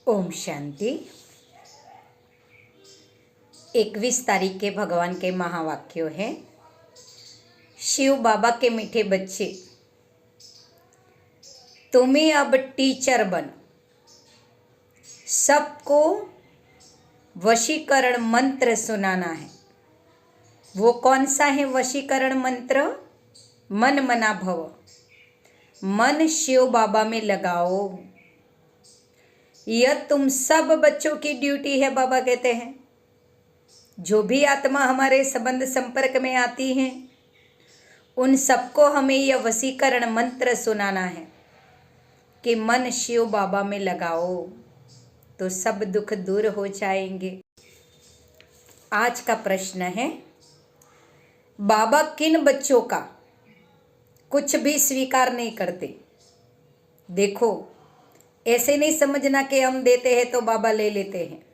ओम शांति। 21 तारीख के भगवान के महावाक्यों हैं। शिव बाबा के मीठे बच्चे, तुम्हें अब टीचर बन सबको वशीकरण मंत्र सुनाना है। वो कौन सा है वशीकरण मंत्र? मन मना भव। मन शिव बाबा में लगाओ। यह तुम सब बच्चों की ड्यूटी है। बाबा कहते हैं जो भी आत्मा हमारे संबंध संपर्क में आती हैं उन सबको हमें यह वशीकरण मंत्र सुनाना है कि मन शिव बाबा में लगाओ तो सब दुख दूर हो जाएंगे। आज का प्रश्न है, बाबा किन बच्चों का कुछ भी स्वीकार नहीं करते? देखो, ऐसे नहीं समझना कि हम देते हैं तो बाबा ले लेते हैं।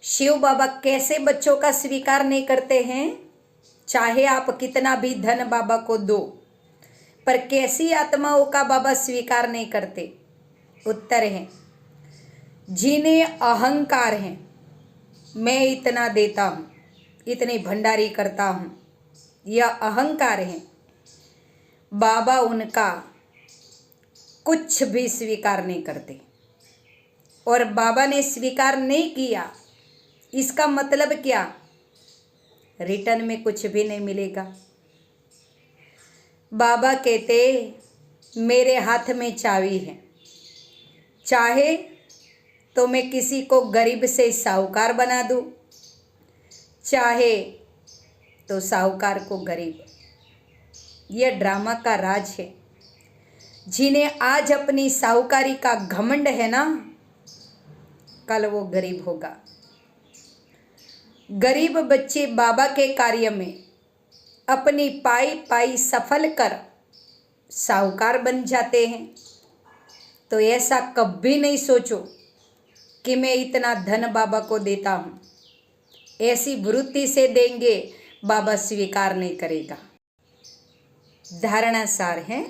शिव बाबा कैसे बच्चों का स्वीकार नहीं करते हैं? चाहे आप कितना भी धन बाबा को दो, पर कैसी आत्माओं का बाबा स्वीकार नहीं करते? उत्तर है, जिन्हें अहंकार है, मैं इतना देता हूँ, इतनी भंडारी करता हूँ, यह अहंकार है। बाबा उनका कुछ भी स्वीकार नहीं करते। और बाबा ने स्वीकार नहीं किया, इसका मतलब क्या? रिटर्न में कुछ भी नहीं मिलेगा। बाबा कहते मेरे हाथ में चाबी है, चाहे तो मैं किसी को गरीब से साहूकार बना दूं, चाहे तो साहूकार को गरीब। यह ड्रामा का राज है। जिन्हें आज अपनी साहूकारी का घमंड है ना, कल वो गरीब होगा। गरीब बच्चे बाबा के कार्य में अपनी पाई पाई सफल कर साहूकार बन जाते हैं। तो ऐसा कभी नहीं सोचो कि मैं इतना धन बाबा को देता हूँ। ऐसी वृत्ति से देंगे बाबा स्वीकार नहीं करेगा। धारणा सार है,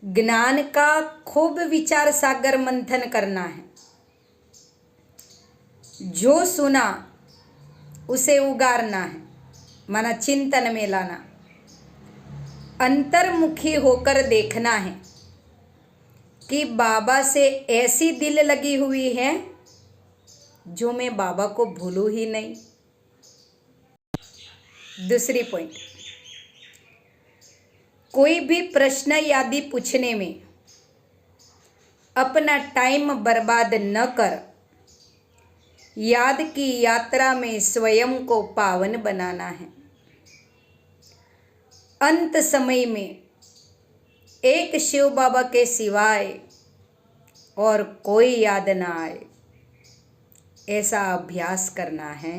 ज्ञान का खूब विचार सागर मंथन करना है। जो सुना उसे उगारना है, माना चिंतन में लाना। अंतर्मुखी होकर देखना है कि बाबा से ऐसी दिल लगी हुई है जो मैं बाबा को भूलूं ही नहीं। दूसरी पॉइंट, कोई भी प्रश्न आदि पूछने में अपना टाइम बर्बाद न कर, याद की यात्रा में स्वयं को पावन बनाना है। अंत समय में एक शिव बाबा के सिवाय और कोई याद ना आए, ऐसा अभ्यास करना है।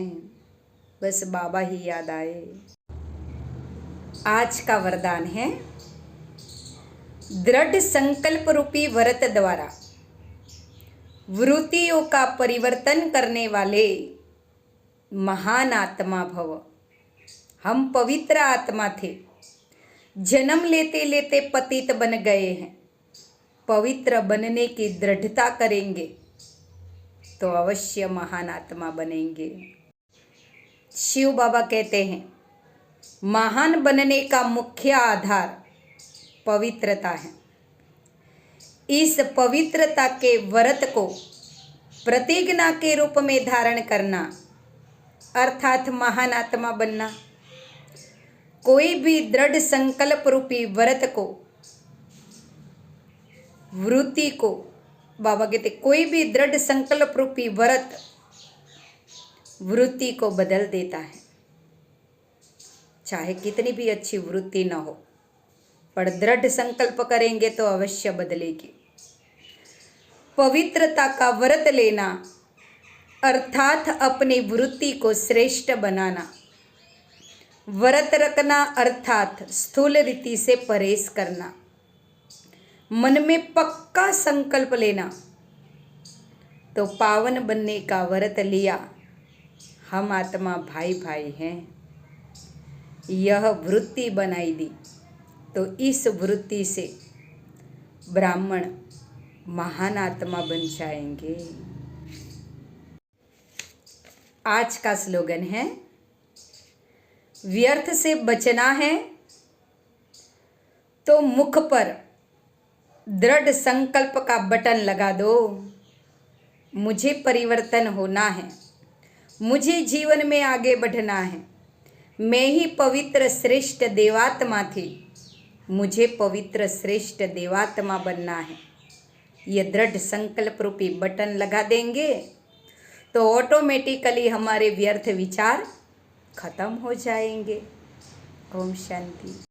बस बाबा ही याद आए। आज का वरदान है, दृढ़ संकल्प रूपी व्रत द्वारा वृत्तियों का परिवर्तन करने वाले महान आत्मा भव। हम पवित्र आत्मा थे, जन्म लेते लेते पतित बन गए हैं। पवित्र बनने की दृढ़ता करेंगे तो अवश्य महान आत्मा बनेंगे। शिव बाबा कहते हैं महान बनने का मुख्य आधार पवित्रता है। इस पवित्रता के व्रत को प्रतिज्ञा के रूप में धारण करना अर्थात महान आत्मा बनना। कोई भी दृढ़ संकल्प रूपी व्रत को, वृत्ति को, बाबा कहते कोई भी दृढ़ संकल्प रूपी व्रत वृत्ति को बदल देता है। चाहे कितनी भी अच्छी वृत्ति न हो, पर दृढ़ संकल्प करेंगे तो अवश्य बदलेगी। पवित्रता का व्रत लेना अर्थात अपनी वृत्ति को श्रेष्ठ बनाना। व्रत रखना अर्थात स्थूल रीति से परहेज करना। मन में पक्का संकल्प लेना। तो पावन बनने का व्रत लिया, हम आत्मा भाई भाई हैं, यह वृत्ति बनाई दी। तो इस वृत्ति से ब्राह्मण महान आत्मा बन जाएंगे। आज का स्लोगन है, व्यर्थ से बचना है तो मुख पर दृढ़ संकल्प का बटन लगा दो। मुझे परिवर्तन होना है, मुझे जीवन में आगे बढ़ना है। मैं ही पवित्र श्रेष्ठ देवात्मा थी, मुझे पवित्र श्रेष्ठ देवात्मा बनना है। ये दृढ़ संकल्प रूपी बटन लगा देंगे तो ऑटोमेटिकली हमारे व्यर्थ विचार खत्म हो जाएंगे। ओम शांति।